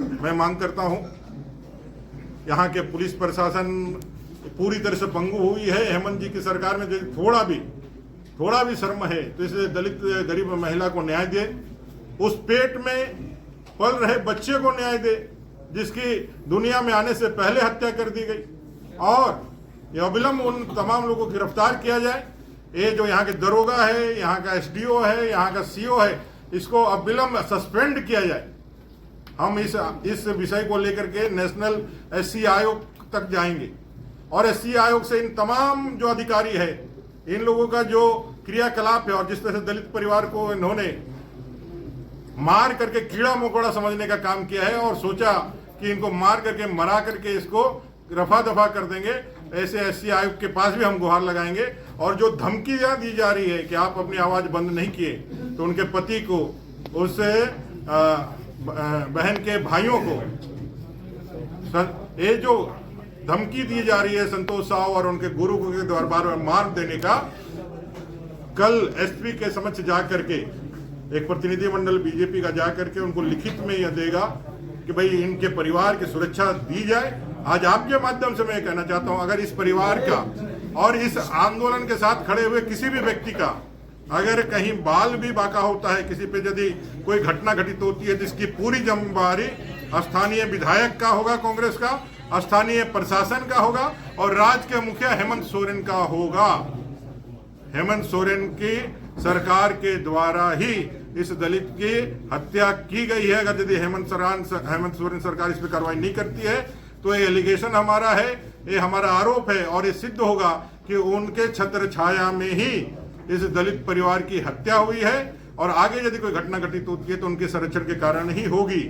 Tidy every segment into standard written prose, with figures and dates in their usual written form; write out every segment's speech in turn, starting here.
मैं मांग करता हूं, यहाँ के पुलिस प्रशासन पूरी तरह से पंगु हुई है। हेमंत जी की सरकार में यदि थोड़ा भी शर्म है तो इस दलित गरीब महिला को न्याय दे, उस पेट में पल रहे बच्चे को न्याय दे जिसकी दुनिया में आने से पहले हत्या कर दी गई, और यह अविलंब उन तमाम लोगों को गिरफ्तार किया जाए। ये जो यहाँ के दरोगा है, यहाँ का एसडीओ है, यहाँ का सीओ है, इसको अविलंब सस्पेंड किया जाए। हम इस विषय को लेकर के नेशनल एससी आयोग तक जाएंगे और एससी आयोग से इन तमाम जो अधिकारी है, इन लोगों का जो क्रियाकलाप है और जिस तरह से दलित परिवार को इन्होंने मार करके कीड़ा मकोड़ा समझने का काम किया है और सोचा कि इनको मार करके मरा करके इसको रफा दफा कर देंगे, ऐसे एससी आयोग के पास भी हम गुहार लगाएंगे। और जो धमकियां दी जा रही है कि आप अपनी आवाज बंद नहीं किए तो उनके पति को, उससे बहन के भाइयों को ये जो धमकी दी जा रही है संतोष साहू और उनके गुरु के द्वारा बार मार देने का, कल एसपी के समक्ष जाकर के एक प्रतिनिधिमंडल बीजेपी का जाकर के उनको लिखित में यह देगा कि भाई इनके परिवार की सुरक्षा दी जाए। आज आपके माध्यम से मैं कहना चाहता हूं, अगर इस परिवार का और इस आंदोलन के साथ खड़े हुए किसी भी व्यक्ति का अगर कहीं बाल भी बाका होता है, किसी पे यदि कोई घटना घटित होती है जिसकी पूरी जिम्मेदारी स्थानीय विधायक का होगा, कांग्रेस का, स्थानीय प्रशासन का होगा और राज्य के मुखिया हेमंत सोरेन का होगा। हेमंत सोरेन की सरकार के द्वारा ही इस दलित की हत्या की गई है। अगर यदि हेमंत सोरेन सरकार इस पर कार्रवाई नहीं करती है तो ये एलिगेशन हमारा है, ये हमारा आरोप है और ये सिद्ध होगा कि उनके छत्र छाया में ही इस दलित परिवार की हत्या हुई है और आगे यदि कोई घटना घटित होती है तो उनके संरक्षण के कारण ही होगी।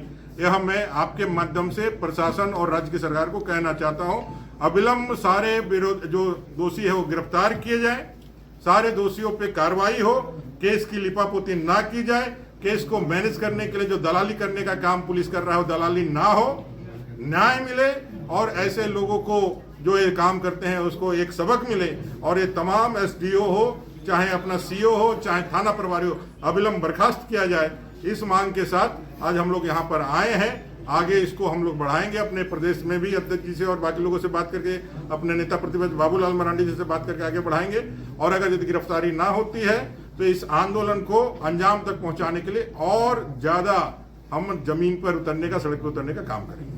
यह मैं आपके माध्यम से प्रशासन और राज्य की सरकार को कहना चाहता हूं, अविलंब सारे जो दोषी है वो गिरफ्तार किए जाए, सारे दोषियों पे कार्रवाई हो, केस की लिपापोती ना की जाए, केस को मैनेज करने के लिए जो दलाली करने का काम पुलिस कर रहा है वो दलाली ना हो, न्याय मिले और ऐसे लोगों को जो ये काम करते हैं उसको एक सबक मिले और ये तमाम एसडीओ हो, चाहे अपना सीओ हो, चाहे थाना प्रभारी हो, अविलंब बर्खास्त किया जाए। इस मांग के साथ आज हम लोग यहाँ पर आए हैं। आगे इसको हम लोग बढ़ाएंगे, अपने प्रदेश में भी अध्यक्ष जी से और बाकी लोगों से बात करके, अपने नेता प्रतिपक्ष बाबूलाल मरांडी जी से बात करके आगे बढ़ाएंगे। और अगर यदि गिरफ्तारी ना होती है तो इस आंदोलन को अंजाम तक पहुंचाने के लिए और ज्यादा हम जमीन पर उतरने का, सड़क पर उतरने का काम करेंगे।